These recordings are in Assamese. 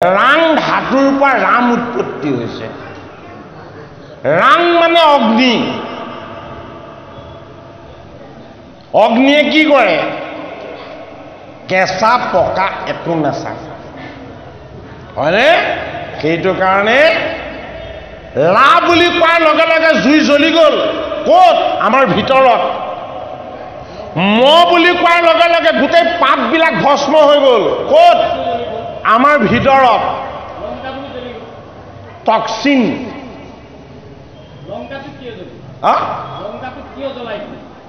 ৰাং ধাতুৰ পৰা ৰাম উৎপত্তি হৈছে। ৰাং মানে অগ্নি। অগ্নিয়ে কি কৰে? কেঁচা পকা একো নাচায়, হয়নে? সেইটো কাৰণে লা বুলি কোৱাৰ লগে লগে জুই জ্বলি গ'ল। ক'ত? আমাৰ ভিতৰত। ম বুলি কোৱাৰ লগে লগে গোটেই পাপবিলাক ভস্ম হৈ গ'ল। ক'ত? আমাৰ ভিতৰত। টক্সিন।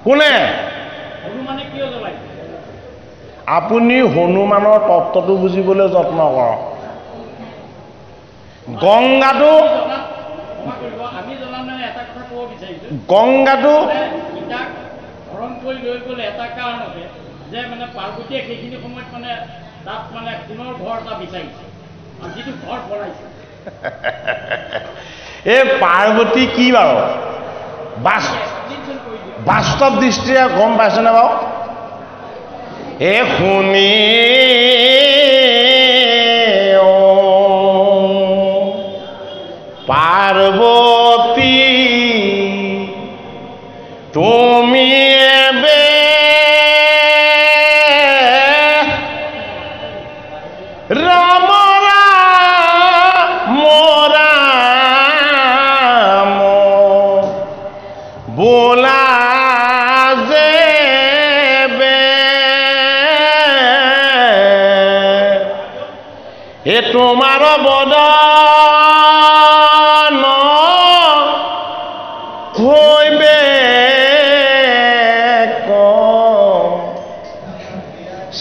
কোনে? আপুনি হনুমানৰ তত্ত্বটো বুজিবলৈ যত্ন কৰক। গংগাটো এটা কাৰণ আছে যে মানে পাৰ্বতীয়ে সেইখিনি সময়ত মানে তাত মানে পুনৰ ঘৰ এটা বিচাৰিছে, যিটো ঘৰ বনাইছে। এই পাৰ্বতী কি বাৰু বাস্তৱ দৃষ্টিৰে গম পাইছেনে বাৰু? এ শুনি পাৰ্বতী তুমি রাম রাম রাম বোলা যে এ তোমার বদন হইবে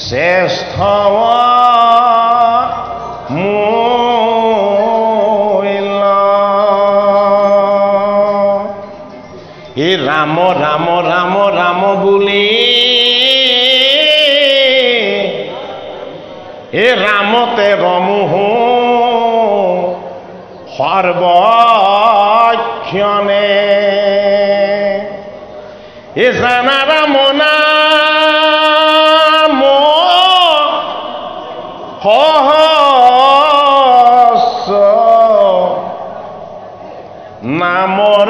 শ্রেষ্ঠ রাম রাম রাম রাম বুলি এ রামতে রমুহু সর্বক্ষণে এ জানা রাম নাম সহস্র নামৰ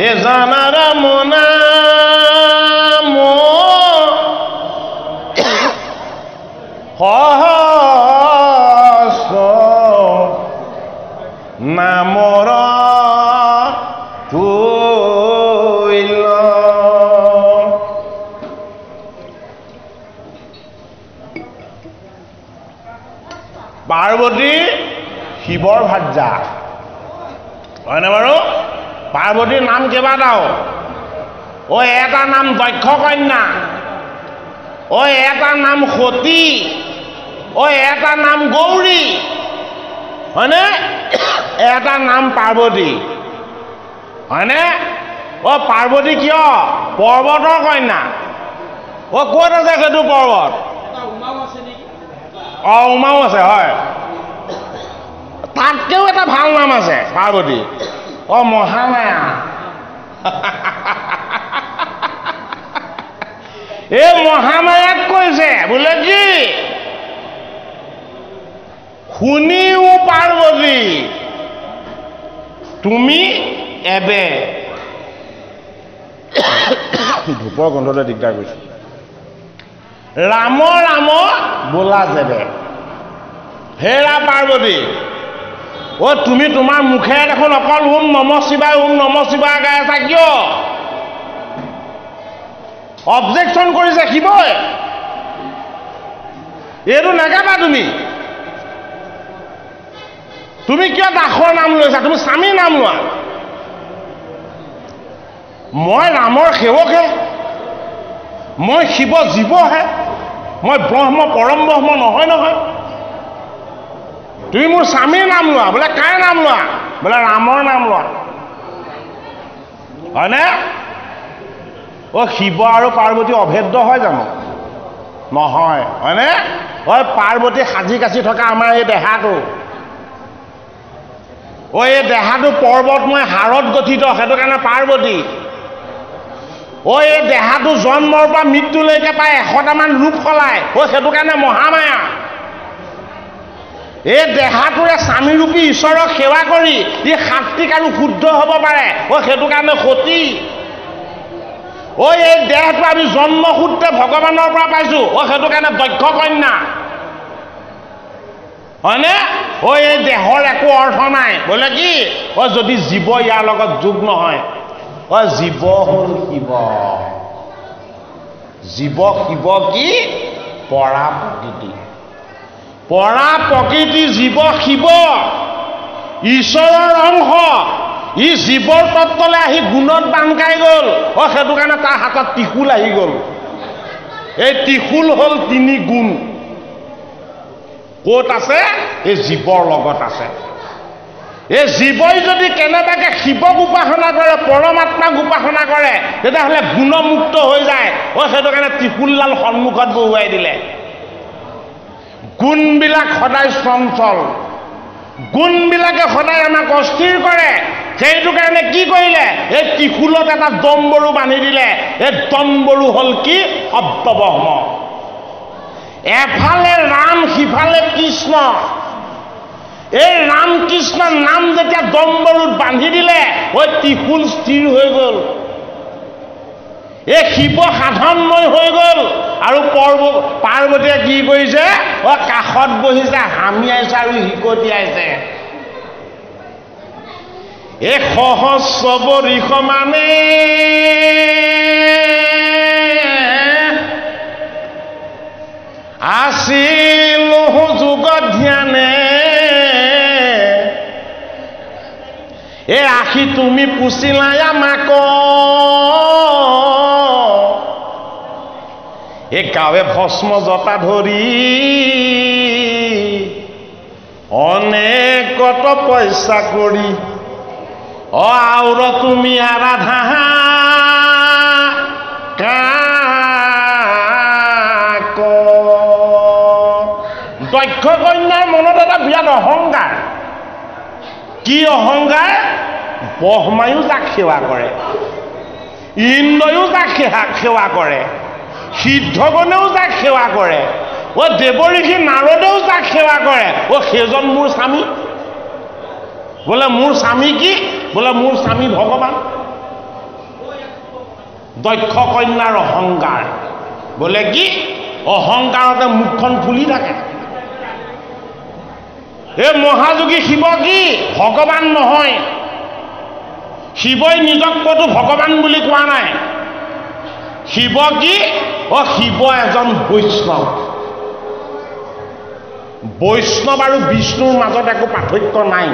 এ জানাৰ মনাম সহস্ৰ নামৰ তুল্য। পাৰ্বতী শিৱৰ ভাৰ্যা, হয়নে বাৰু? পাৰ্বতীৰ নাম কেইবাটাও। ঐ এটা নাম দক্ষ কন্যা, ঐ এটা নাম সতী, ঐ এটা নাম গৌৰী, হয়নে? এটা নাম পাৰ্বতী, হয়নে? অ পাৰ্বতী কিয়? পৰ্বতৰ কন্যা। অ ক'ত আছে সেইটো পৰ্বত? অ উমাও আছে, হয়। তাতকেও এটা ভাল নাম আছে পাৰ্বতী। অ মহামায়া। এই মহামায়াক কৈছে বোলে কি, শুনিও পাৰ্বতী তুমি এবে। ধূপৰ গন্ধতে দিগদাৰ কৰিছে। ৰাম ৰাম বোলা যেবে। হেৰা পাৰ্বতী, অ তুমি তোমাৰ মুখেৰে দেখোন অকল ওম নম শিৱায় ওম নম শিৱায় গাই আছা কিয়? অবজেকশ্যন কৰিছে শিৱই, এইটো নাগাবা তুমি। তুমি কিয় দাসৰ নাম লৈছা? তুমি স্বামীৰ নাম লোৱা। মই ৰামৰ সেৱকহে, মই শিৱ জীৱহে, মই ব্ৰহ্ম পৰম ব্ৰহ্ম নহয় নহয়। তুমি মোৰ স্বামীৰ নাম লোৱা। বোলে কাৰ নাম লোৱা? বোলে ৰামৰ নাম লোৱা, হয়নে? অ শিৱ আৰু পাৰ্বতী অভেদ্য হয় জানো? নহয়, হয়নে? ঐ পাৰ্বতী সাজি কাচি থকা আমাৰ এই দেহাটো, অ এই দেহাটো পৰ্বতময় হাড়ত গঠিত, সেইটো কাৰণে পাৰ্বতী। এই দেহাটো জন্মৰ পৰা মৃত্যুলৈকে পায় 100টামান ৰূপ সলায় সেইটো কাৰণে মহামায়া এই দেহাটোৰে স্বামীৰূপী ঈশ্বৰক সেৱা কৰি ই সাত্বিক আৰু শুদ্ধ হ'ব পাৰে সেইটো কাৰণে সতী এই দেহটো আমি জন্মসূত্ৰে ভগৱানৰ পৰা পাইছোঁ সেইটো কাৰণে দক্ষ কন্যা হয়নে এই দেহৰ একো অৰ্থ নাই বোলে কি যদি জীৱ ইয়াৰ লগত যোগ নহয় জীৱ হ'ল শিৱ জীৱ শিৱ কি পৰা প্ৰকৃতি জীৱ শিৱ ঈশ্বৰৰ অংশ ই জীৱৰ তত্ত্বলৈ আহি গুণত বান্ধ খাই গ'ল সেইটো কাৰণে তাৰ হাতত ত্ৰিশূল আহি গ'ল এই ত্ৰিশূল হ'ল 3 গুণ ক'ত আছে এই জীৱৰ লগত আছে এই জীৱই যদি কেনেবাকৈ শিৱক উপাসনা কৰে পৰমাত্মাক উপাসনা কৰে তেতিয়াহ'লে গুণমুক্ত হৈ যায় সেইটো কাৰণে ত্ৰিশূলডাল সন্মুখত বহুৱাই দিলে গুণবিলাক সদায় চঞ্চল গুণবিলাকে সদায় আমাক অস্থিৰ কৰে সেইটো কাৰণে কি কৰিলে এই ত্ৰিশূলত এটা দম্বৰু বান্ধি দিলে এই দম্বৰু হ'ল কি শব্দব্ৰহ্ম এফালে ৰাম সিফালে কৃষ্ণ এই ৰাম কৃষ্ণৰ নাম যেতিয়া দম্বৰুত বান্ধি দিলে ত্ৰিশূল স্থিৰ হৈ গ'ল এই শিৱ সাধনময় হৈ গ'ল আৰু পাৰ্বতীয়ে কি কৰিছে কাষত বহিছে হামিয়াইছে আৰু হিকটিয়াইছে এই সহস্ৰ বৰিষ মানে আছিল যুগত ধ্যানে এই আখি তুমি পুছিলা আমাক এই গাঁৱে ভস্ম জটা ধৰি অনেকত পইচা কৰি আউৰ তুমি আৰাধা কাক দক্ষ কন্যাৰ মনত এটা বিৰাট অহংকাৰ কি অহংকাৰ ব্ৰহ্মায়ো যাক সেৱা কৰে ইন্দ্ৰয়ো যাক সেৱা কৰে সিদ্ধগণেও যাক সেৱা কৰে দেৱঋষি নাৰদেও যাক সেৱা কৰে সেইজন মোৰ স্বামী বোলে মোৰ স্বামী কি বোলে মোৰ স্বামী ভগৱান দক্ষ কন্যাৰ অহংকাৰ বোলে কি অহংকাৰতে মুখখন ফুলি থাকে এই মহাযোগী শিৱ কি ভগৱান নহয় শিৱই নিজক ক'তো ভগৱান বুলি কোৱা নাই শিৱ কি শিৱ এজন বৈষ্ণৱ বৈষ্ণৱ আৰু বিষ্ণুৰ মাজত একো পাৰ্থক্য নাই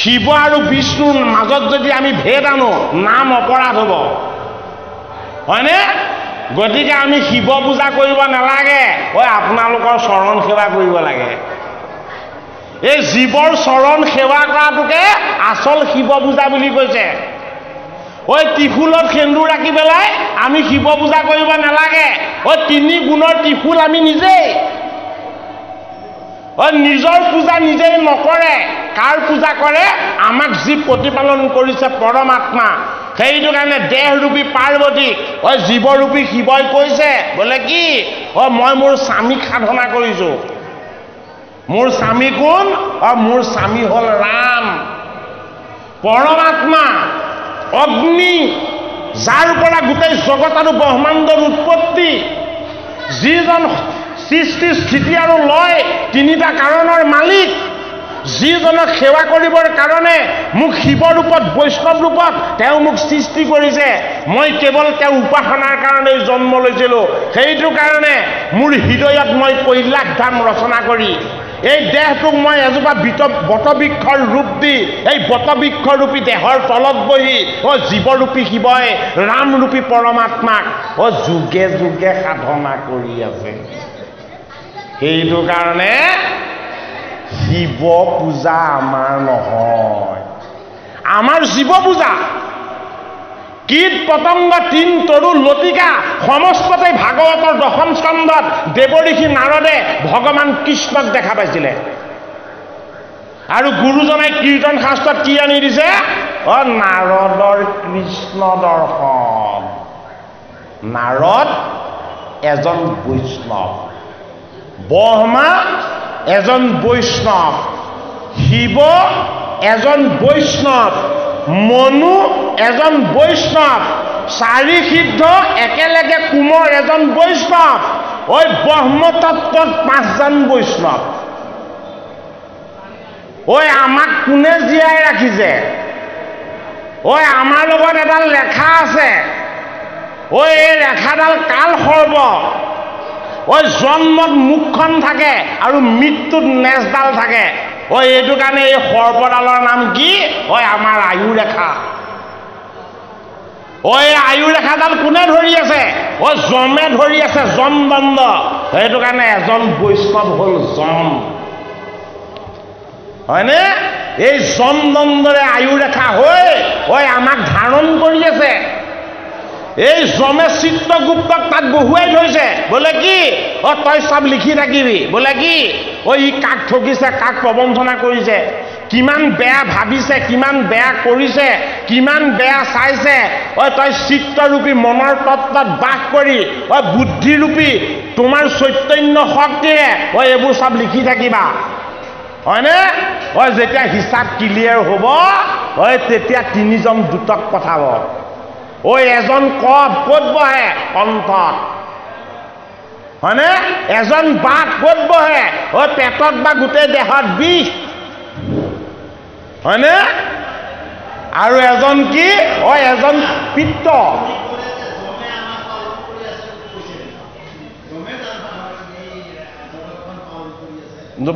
শিৱ আৰু বিষ্ণুৰ মাজত যদি আমি ভেদ আনো নাম অপৰাধ হ'ব হয়নে গতিকে আমি শিৱ পূজা কৰিব নালাগে আপোনালোকৰ চৰণ সেৱা কৰিব লাগে এই জীৱৰ চৰণ সেৱা কৰাটোকে আচল শিৱ পূজা বুলি কৈছে ত্ৰিশূলত সেন্দুৰ ৰাখি পেলাই আমি শিৱ পূজা কৰিব নালাগে 3 গুণৰ ত্ৰিশূল আমি নিজেই নিজৰ পূজা নিজেই নকৰে কাৰ পূজা কৰে আমাক যি প্ৰতিপালন কৰিছে পৰমাত্মা সেইটো কাৰণে দেহৰূপী পাৰ্বতীক জীৱৰূপী শিৱই কৈছে বোলে কি মই মোৰ স্বামীক সাধনা কৰিছোঁ মোৰ স্বামী কোন মোৰ স্বামী হ'ল ৰাম পৰমাত্মা অগ্নি যাৰ পৰা গোটেই জগত আৰু ব্ৰহ্মাণ্ডৰ উৎপত্তি যিজন সৃষ্টি স্থিতি আৰু লয় 3টা কাৰণৰ মালিক যিজনক সেৱা কৰিবৰ কাৰণে মোক শিৱ ৰূপত বৈষ্ণৱ ৰূপত তেওঁ মোক সৃষ্টি কৰিছে মই কেৱল তেওঁ উপাসনাৰ কাৰণে জন্ম লৈছিলোঁ সেইটো কাৰণে মোৰ হৃদয়ত মই কৈলাশ ধাম ৰচনা কৰি এই দেহটোক মই এজোপা বটবৃক্ষৰ ৰূপ দি এই বটবৃক্ষৰূপী দেহৰ তলত বহি জীৱৰূপী শিৱই ৰামৰূপী পৰমাত্মাক যুগে যুগে সাধনা কৰি আছে সেইটো কাৰণে শিৱ পূজা আমাৰ নহয় আমাৰ জীৱ পূজা কীট পতংগ তিন তৰু লতিকা সমস্ততে ভাগৱতৰ 10ম স্কন্ধত দেৱঋষি নাৰদে ভগৱান কৃষ্ণক দেখা পাইছিলে আৰু গুৰুজনাই কীৰ্তন শাস্ত্ৰত কি আনি দিছে নাৰদৰ কৃষ্ণ দৰ্শন নাৰদ এজন বৈষ্ণৱ, ব্ৰহ্মা এজন বৈষ্ণৱ, শিৱ এজন বৈষ্ণৱ, মনু এজন বৈষ্ণৱ, চাৰি সিদ্ধ একেলগে কোমৰ এজন বৈষ্ণৱ, ঐ ব্ৰহ্মতত্ত্বত 5জন বৈষ্ণৱ। ঐ আমাক কোনে জীয়াই ৰাখিছে? ঐ আমাৰ লগত এডাল ৰেখা আছে, ঐ এই ৰেখাডাল কাল সৰ্ব। ঐ জন্মত মুখখন থাকে আৰু মৃত্যুত নেজডাল থাকে। ঐ এইটো কাৰণে এই সৰ্পডালৰ নাম কি? ঐ আমাৰ আয়ু ৰেখা। ঐ আয়ু ৰেখাডাল কোনে ধৰি আছে? ঐ যমে ধৰি আছে, যম দণ্ড। সেইটো কাৰণে এজন বৈষ্ণৱ হ'ল যম, হয়নে? এই যম দণ্ডৰে আয়ু ৰেখা হৈ ঐ আমাক ধাৰণ কৰি আছে। এই যমে চিত্ৰগুপ্তক তাত বহুৱাই থৈছে, বোলে কি তই চব লিখি থাকিবি, বোলে কি ই কাক ঠগিছে, কাক প্ৰবঞ্চনা কৰিছে, কিমান বেয়া ভাবিছে, কিমান বেয়া কৰিছে, কিমান বেয়া চাইছে, তই চিত্ৰৰূপী মনৰ তত্ত্বত বাস কৰি বুদ্ধিৰূপী তোমাৰ চৈতন্য শক্তিৰে এইবোৰ চব লিখি থাকিবা, হয়নে? যেতিয়া হিচাপ ক্লিয়াৰ হ'ব তেতিয়া 3জন দূতক পঠাব। এজন ক'ত বহে? কণ্ঠত, হয়নে? এজন বাঘ ক'ত বহে? পেটত বা গোটেই দেহত বিষ, হয়নে? আৰু এজন কি? এজন পিত্ত।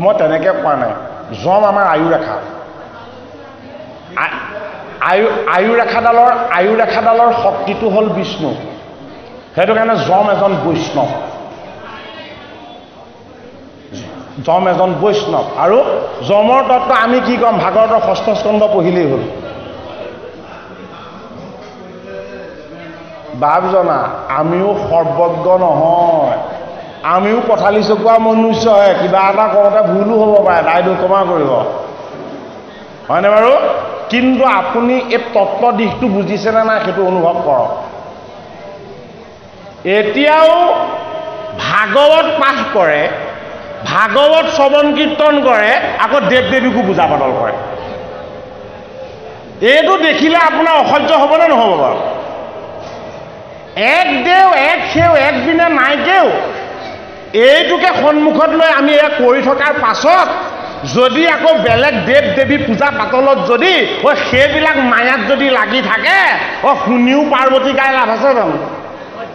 মই তেনেকৈ কোৱা নাই। যম আমাৰ আয়ু ৰেখা। আয়ু ৰেখাডালৰ শক্তিটো হ'ল বিষ্ণু। সেইটো কাৰণে যম এজন বৈষ্ণৱ, যম এজন বৈষ্ণৱ। আৰু যমৰ তত্ত্ব আমি কি ক'ম? ভাগৱতৰ 6ষ্ঠ স্কন্ধ পঢ়িলেই হ'ল। বাপজনা আমিও সৰ্বজ্ঞ নহয়, আমিও পথালি চকোৱা মনুষ্যহে। কিবা এটা কৰোঁতে ভুলো হ'ব পাৰে, দায়টো ক্ষমা কৰিব, হয়নে বাৰু? কিন্তু আপুনি এই তত্ত্ব দিশটো বুজিছেনে নাই সেইটো অনুভৱ কৰক। এতিয়াও ভাগৱত পাঠ কৰে, ভাগৱত শ্ৰৱণ কীৰ্তন কৰে, আকৌ দেৱ দেৱীকো পূজা পাতল কৰে। এইটো দেখিলে আপোনাৰ অসহ্য হ'বনে নহ'ব বাৰু? এক দেও, এক সেও, এক বিনে নাই কেও, এইটোকে সন্মুখত লৈ আমি এয়া কৰি থকাৰ পাছত যদি আকৌ বেলেগ দেৱ দেৱী পূজা পাতলত যদি সেইবিলাক মায়াত যদি লাগি থাকে, শুনিও পাৰ্বতী গাই লাভ আছে জানো?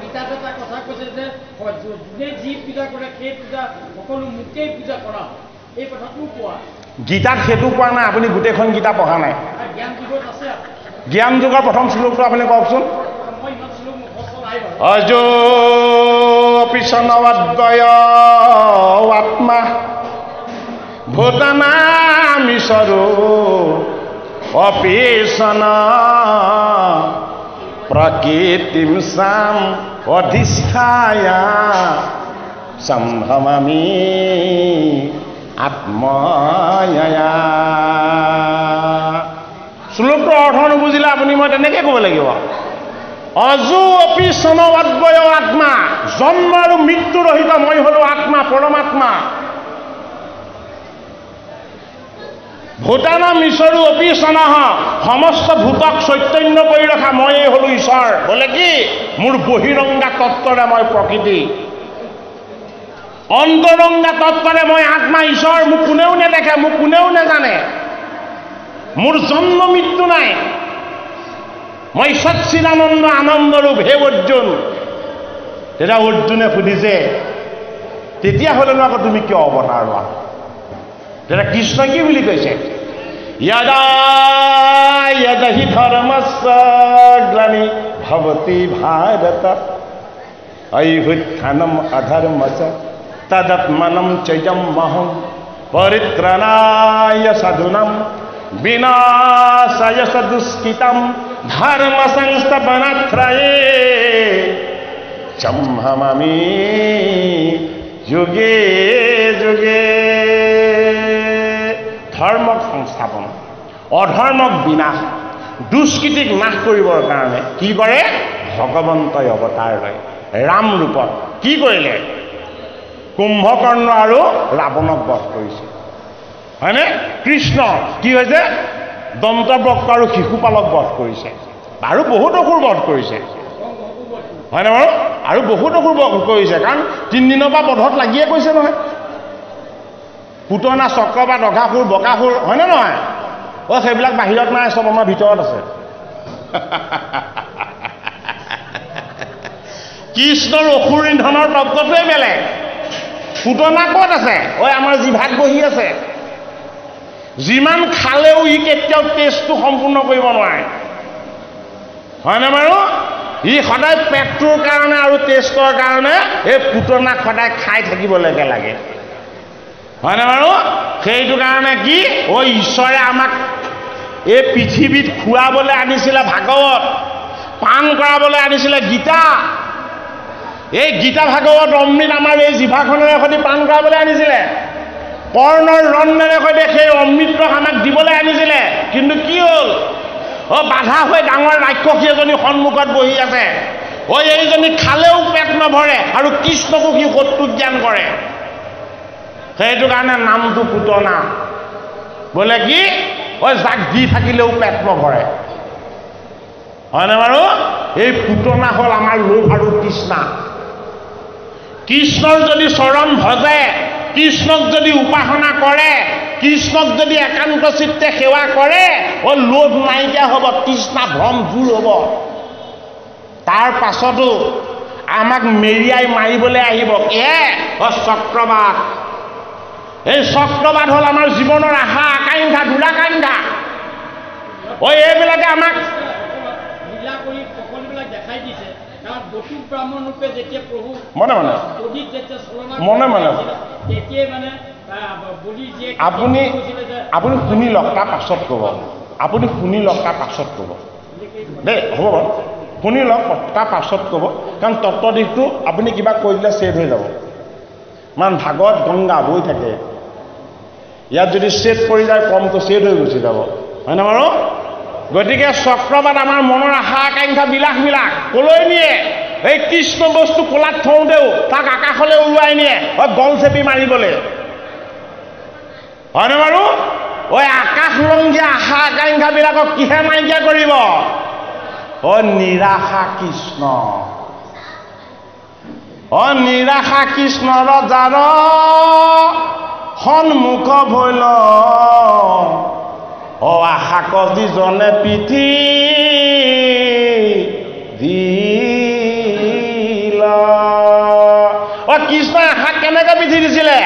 গীতাত এটা কথা কৈছে যে যোনে যি পূজা কৰে সেই পূজা সকলো মোকেই পূজা কৰা, এই কথাটো কোৱা। গীতাত সেইটো কোৱা নাই, আপুনি গোটেইখন গীতা পঢ়া নাই। জ্ঞান যুগত আছে। জ্ঞান যুগৰ প্ৰথম শ্লোকটো আপুনি কওকচোন। অজো পিছনবদ্বয় আত্মা ভূতানামিশৰো অপিছন প্ৰকৃতিম সাম অধিষ্ঠায়া সম্ভ্ৰমামি আত্ময়া। শ্লোকটোৰ অৰ্থ নুবুজিলে আপুনি মই তেনেকৈ ক'ব লাগিব। অজু অপি সনবদ্বয় আত্মা, জন্ম আৰু মৃত্যু ৰহিত মই হলো আত্মা, পৰমাত্মা। ভূতানাম ঈশ্বৰো অপি সনহ, সমস্ত ভূতক চৈতন্য কৰি ৰখা ময়েই হলো ঈশ্বৰ। বোলে কি মোৰ বহিৰংগা তত্ত্বৰে মই প্ৰকৃতি, অন্তৰংগা তত্ত্বৰে মই আত্মা ঈশ্বৰ। মোক কোনেও নেদেখে, মোক কোনেও নেজানে, মোৰ জন্ম মৃত্যু নাই, মই সচ্চিদানন্দ আনন্দৰূপ। হে অৰ্জুন, তেতিয়া অৰ্জুনে সুধিছে তেতিয়াহ'লেনো আকৌ তুমি কিয় অৱতাৰ লোৱা? তেতিয়া কৃষ্ণ কি বুলি কৈছে? য়দা য়দহি ধৰ্মস্য গ্লানি ভৱতি ভাৰত অভ্যুত্থানম অধৰ্মস্য তদাত্মনম চৈজমহং পৰিত্ৰাণায় সাধুনাম বিনাশায় সদুষ্কৃতম ধৰ্ম সংস্থাপনাত্ৰয়ে সম্ভ্ৰমামি যুগে যুগে। ধৰ্মক সংস্থাপন, অধৰ্মক বিনাশ, দুষ্কৃতিক নাশ কৰিবৰ কাৰণে কি কৰে? ভগৱন্তই অৱতাৰ লয় ৰাম ৰূপত কি কৰিলে কুম্ভকৰ্ণ আৰু ৰাৱণক বধ কৰিছে হয়নে কৃষ্ণ কি হৈছে দন্তবক্ৰ আৰু শিশুপালক বধ কৰিছে আৰু বহুত অসুৰ বধ কৰিছে হয়নে বাৰু আৰু বহুত অসুৰ বধ কৰিছে কাৰণ 3 দিনৰ পৰা বধত লাগিয়ে কৈছে নহয় পুতনা চক্ৰবাদ অঘাসুৰ বকাসুৰ হয়নে নহয় সেইবিলাক বাহিৰত নাই চব আমাৰ ভিতৰত আছে কৃষ্ণৰ অসুৰ ইন্ধনৰ তত্ত্বটোৱে বেলেগ পুতনা ক'ত আছে আমাৰ জিভাত বহি আছে যিমান খালেও ই কেতিয়াও টেষ্টটো সম্পূৰ্ণ কৰিব নোৱাৰে হয়নে বাৰু ই সদায় পেটটোৰ কাৰণে আৰু টেষ্টৰ কাৰণে এই পুতনাক সদায় খাই থাকিবলৈকে লাগে হয়নে বাৰু সেইটো কাৰণে কি ঈশ্বৰে আমাক এই পৃথিৱীত খুৱাবলৈ আনিছিলে ভাগৱত পান কৰাবলৈ আনিছিলে গীতা এই গীতা ভাগৱত অমৃত আমাৰ এই জিভাখনেৰে সৈতে পান কৰাবলৈ আনিছিলে কৰ্ণৰ ৰন্নেৰে সৈতে সেই অমৃতক আমাক দিবলৈ আনিছিলে কিন্তু কি হ'ল বাধা হৈ ডাঙৰ ৰাক্ষসী এজনী সন্মুখত বহি আছে এইজনী খালেও পেট নভৰে আৰু কৃষ্ণকো সি শত্ৰু জ্ঞান কৰে সেইটো কাৰণে নামটো পুতনা বোলে কি যাক দি থাকিলেও পেট নভৰে হয়নে বাৰু এই পুতনা হ'ল আমাৰ লোভ আৰু তৃষ্ণা কৃষ্ণৰ যদি চৰণ ভজে কৃষ্ণক যদি উপাসনা কৰে কৃষ্ণক যদি একান্ত চিত্তে সেৱা কৰে লোভ নাইকিয়া হ'ব তৃষ্ণা ভ্ৰম দূৰ হ'ব তাৰ পাছতো আমাক মেৰিয়াই মাৰিবলৈ আহিব চক্ৰবাদ এই চক্ৰবাদ হ'ল আমাৰ জীৱনৰ আশা আকাংক্ষা দুৰাকাংক্ষা এইবিলাকে আমাক লীলা কৰি সকলোবিলাক দেখাই দিছে কাৰণ বসু ব্ৰাহ্মণ ৰূপে যেতিয়া প্ৰভু মনে মনে তেতিয়াই মানে আপুনি শুনি লওক তাৰ পাছত ক'ব আপুনি শুনি লওক তাৰ পাছত ক'ব দেই হ'ব বাৰু শুনি লওক তাৰ পাছত ক'ব কাৰণ তত্ত্ব দিশটো আপুনি কিবা কৈ দিলে ছেভ হৈ যাব ইমান ভাগত গংগা বৈ থাকে ইয়াত যদি ছেট পৰি যায় কমটো ছেট হৈ গুচি যাব হয়নে বাৰু গতিকে চক্ৰবাদ আমাৰ মনৰ আশা আকাংক্ষা বিলাস কলৈ নিয়ে এই কৃষ্ণ বস্তু কোলাত থওঁতেও তাক আকাশলৈ উৰুৱাই নিয়ে গল চেপি মাৰিবলৈ হয়নে বাৰু আকাশলংঘীয়া আশা আকাংক্ষাবিলাকক কিহে নাইকিয়া কৰিব নিৰাশা কৃষ্ণ নিৰাশা কৃষ্ণৰ যাৰ সন্মুখ ভৈল আশা যিজনে পিঠি দিল কৃষ্ণই আশা কেনেকৈ পিঠি দিছিলে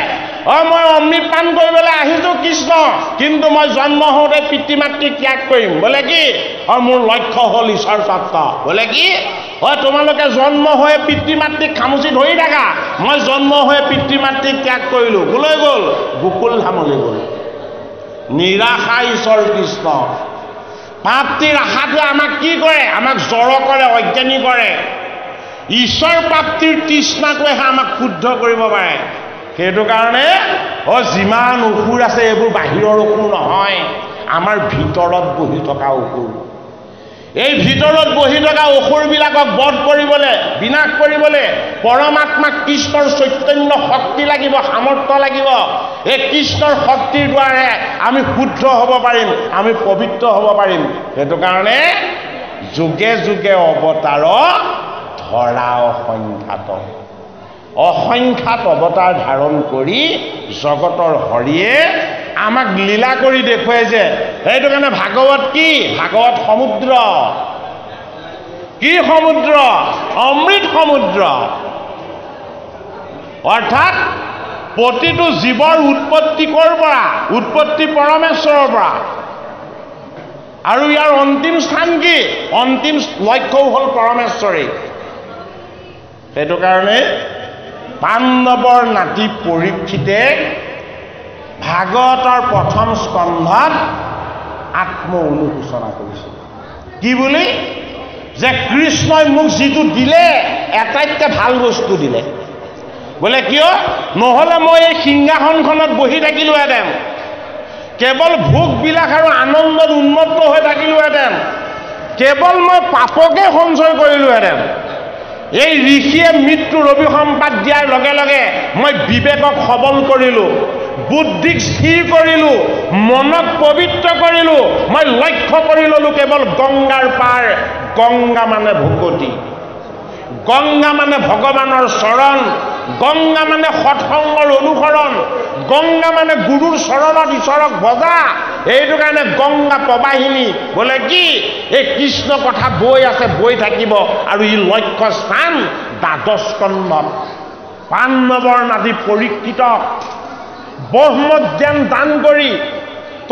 মই অমৃত পান কৰিবলৈ আহিছোঁ কৃষ্ণ কিন্তু মই জন্ম হওঁতে পিতৃ মাতৃক ত্যাগ কৰিম বোলে কি মোৰ লক্ষ্য হ'ল ঈশ্বৰ তত্ত্ব বোলে কি তোমালোকে জন্ম হৈ পিতৃ মাতৃক খামুচি ধৰি থাকা মই জন্ম হৈ পিতৃ মাতৃক ত্যাগ কৰিলোঁ কলৈ গ'ল গোকুল ধামলৈ গ'ল নিৰাশা ঈশ্বৰ কৃষ্ণ প্ৰাপ্তিৰ আশাটোৱে আমাক কি কৰে আমাক জড় কৰে অজ্ঞানী কৰে ঈশ্বৰ প্ৰাপ্তিৰ তৃষ্ণাটোৱেহে আমাক শুদ্ধ কৰিব পাৰে সেইটো কাৰণে যিমান অসুৰ আছে এইবোৰ বাহিৰৰ অসুৰ নহয় আমাৰ ভিতৰত বহি থকা অসুৰ এই ভিতৰত বহি থকা অসুৰবিলাকক বধ কৰিবলৈ বিনাশ কৰিবলৈ পৰমাত্মা কৃষ্ণৰ চৈতন্য শক্তি লাগিব সামৰ্থ্য লাগিব এই কৃষ্ণৰ শক্তিৰ দ্বাৰা আমি শুদ্ধ হ'ব পাৰিম আমি পবিত্ৰ হ'ব পাৰিম সেইটো কাৰণে যুগে যুগে অৱতাৰ ধৰা অসংখ্যাত অৱতাৰ ধাৰণ কৰি জগতৰ হৰিয়ে আমাক লীলা কৰি দেখুৱাই যে সেইটো কাৰণে ভাগৱত কি ভাগৱত সমুদ্ৰ কি সমুদ্ৰ অমৃত সমুদ্ৰ অৰ্থাৎ প্ৰতিটো জীৱৰ উৎপত্তি ক'ৰ পৰা উৎপত্তি পৰমেশ্বৰৰ পৰা আৰু ইয়াৰ অন্তিম স্থান কি অন্তিম লক্ষ্যও হ'ল পৰমেশ্বৰী সেইটো কাৰণে পাণ্ডৱৰ নাতি পৰীক্ষিতে ভাগৱতৰ প্ৰথম স্কন্ধত আত্ম অনুশোচনা কৰিছিল কি বুলি যে কৃষ্ণই মোক যিটো দিলে এটাইতকৈ ভাল বস্তু দিলে বোলে কিয় নহ'লে মই এই সিংহাসনখনত বহি থাকিলোহেঁতেন কেৱল ভোগ বিলাস আৰু আনন্দত উন্মত্ত হৈ থাকিলোহেঁতেন কেৱল মই পাপকে সঞ্চয় কৰিলোহেঁতেন। এই ঋষিয়ে মৃত্যুৰ অভিসম্পাদ দিয়াৰ লগে লগে মই বিবেকক সবল কৰিলোঁ, বুদ্ধিক স্থিৰ কৰিলোঁ, মনক পবিত্ৰ কৰিলোঁ। মই লক্ষ্য কৰি ল'লোঁ কেৱল গংগাৰ পাৰ। গংগা মানে ভগৱতী, গংগা মানে ভগৱানৰ চৰণ, গংগা মানে সৎসংগৰ অনুসৰণ, গংগা মানে গুৰুৰ চৰণত ঈশ্বৰক ভজা। এইটো কাৰণে গংগা প্ৰবাহিনী বোলে কি এই কৃষ্ণ কথা বৈ আছে, বৈ থাকিব। আৰু ই লক্ষ্য স্থান দ্বাদশ স্কন্ধত পাণ্ডৱৰ নাদি পৰীক্ষিত ব্ৰহ্মজ্ঞান দান কৰি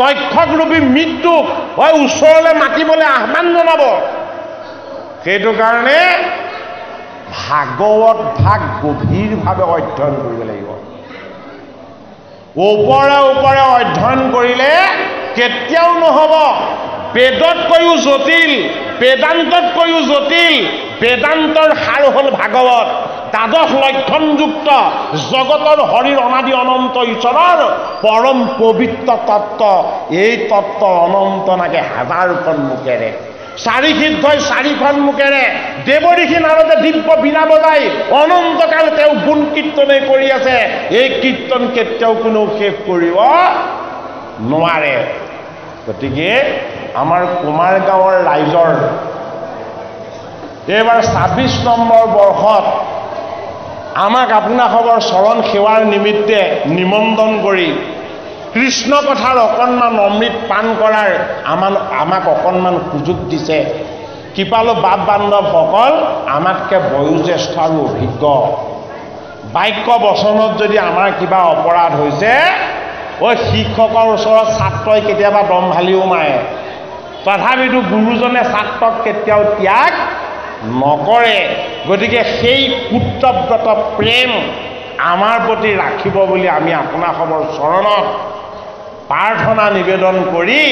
তক্ষক ৰূপী মৃত্যুক ওচৰলৈ মাতিবলৈ আহ্বান জনাব। সেইটো কাৰণে ভাগৱত ভাগ গভীৰভাৱে অধ্যয়ন কৰিব লাগিব। ওপৰে ওপৰে অধ্যয়ন কৰিলে কেতিয়াও নহ'ব। বেদতকৈও জটিল, বেদান্ততকৈও জটিল। বেদান্তৰ সাৰ হ'ল ভাগৱত। দ্বাদশ লক্ষণযুক্ত জগতৰ হৰিৰ অনাদি অনন্ত ঈশ্বৰৰ পৰম পবিত্ৰ তত্ত্ব। এই তত্ত্ব অনন্ত নাগে হাজাৰখন মুখেৰে, চাৰি সিদ্ধই চাৰিখন মুখেৰে দেৱঋষি নাৰদে দিব্য বীণা বজাই অনন্তকাল তেওঁ গুণ কীৰ্তনে কৰি আছে। এই কীৰ্তন কেতিয়াও কোনেও শেষ কৰিব নোৱাৰে। গতিকে আমাৰ কুমাৰ গাঁৱৰ ৰাইজৰ এইবাৰ ২৬ নম্বৰ বৰ্ষত আমাক আপোনাসৱৰ চৰণ সেৱাৰ নিমিত্তে নিমন্ত্ৰণ কৰি কৃষ্ণ কথাৰ অকণমান অমৃত পান কৰাৰ আমাক অকণমান সুযোগ দিছে। কৃপালু বাপ বান্ধৱসকল আমাতকৈ বয়োজ্যেষ্ঠ আৰু অভিজ্ঞ। বাক্য বচনত যদি আমাৰ কিবা অপৰাধ হৈছে, শিক্ষকৰ ওচৰত ছাত্ৰই কেতিয়াবা দম ঢালিও মাৰে, তথাপিতো গুৰুজনে ছাত্ৰক কেতিয়াও ত্যাগ নকৰে। গতিকে সেই পুত্ৰব্ৰত প্ৰেম আমাৰ প্ৰতি ৰাখিব বুলি আমি আপোনাসৱৰ চৰণত প্ৰাৰ্থনা নিবেদন কৰি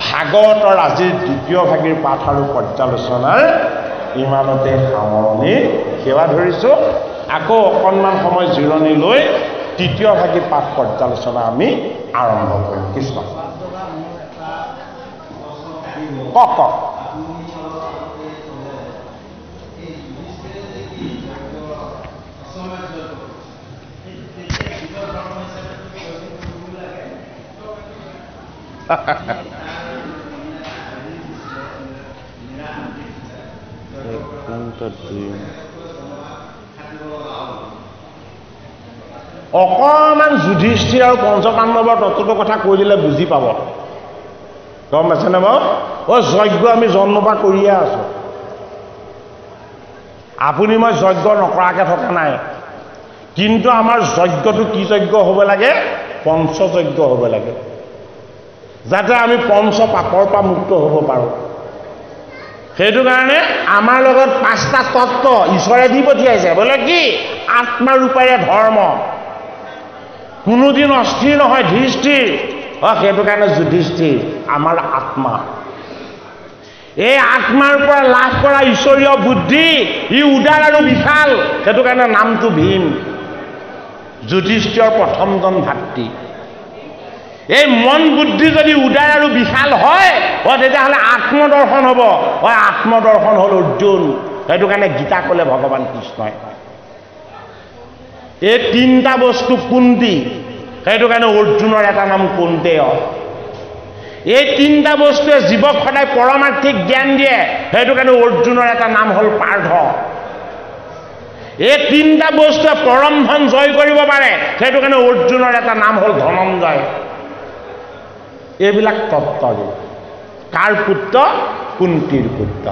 ভাগৱতৰ আজিৰ দ্বিতীয় ভাগিৰ পাঠ আৰু পৰ্যালোচনাৰ ইমানতে সামৰণি সেৱা ধৰিছোঁ। আকৌ অকণমান সময় জিৰণি লৈ তৃতীয় ভাগী পাঠ পৰ্যালোচনা আমি আৰম্ভ কৰিম। কৃষ্ণ কওক কওক। অকণমান যুধিষ্ঠিৰ আৰু পঞ্চপাণ্ডৱৰ তত্ত্বটোৰ কথা কৈ দিলে বুজি পাব। গম পাইছেনে বাৰু? যজ্ঞ আমি জন্মৰ পৰা কৰিয়ে আছোঁ। আপুনি মই যজ্ঞ নকৰাকৈ থকা নাই, কিন্তু আমাৰ যজ্ঞটো কি যজ্ঞ হ'ব লাগে? পঞ্চযজ্ঞ হ'ব লাগে, যাতে আমি পঞ্চ পাপৰ পৰা মুক্ত হ'ব পাৰোঁ। সেইটো কাৰণে আমাৰ লগত 5টা তত্ত্ব ঈশ্বৰে দি পঠিয়াইছে। বোলে কি? আত্মাৰূপেৰে ধৰ্ম, কোনোদিন অস্থিৰ নহয়, ধীৰ স্থিৰ। সেইটো কাৰণে যুধিষ্ঠিৰ আমাৰ আত্মা। এই আত্মাৰ পৰা লাভ কৰা ঈশ্বৰীয় বুদ্ধি ই উদাৰ আৰু বিশাল। সেইটো কাৰণে নামটো ভীম, যুধিষ্ঠিৰৰ প্ৰথমজন ভাতৃ। এই মন বুদ্ধি যদি উদাৰ আৰু বিশাল হয়, তেতিয়াহ'লে আত্মদৰ্শন হ'ব। আত্মদৰ্শন হ'ল অৰ্জুন। সেইটো কাৰণে গীতা ক'লে ভগৱান কৃষ্ণই এই 3টা বস্তু কুন্তি। সেইটো কাৰণে অৰ্জুনৰ এটা নাম কুন্তেয়। এই 3টা বস্তুৱে জীৱক সদায় পৰমাৰ্থিক জ্ঞান দিয়ে। সেইটো কাৰণে অৰ্জুনৰ এটা নাম হ'ল পাৰ্থ। এই 3টা বস্তুৱে পৰম ধন জয় কৰিব পাৰে। সেইটো কাৰণে অৰ্জুনৰ এটা নাম হ'ল ধনঞ্জয়। এইবিলাক তত্ত্ব কাৰ পুত্ৰ? কুন্তীৰ পুত্ৰ।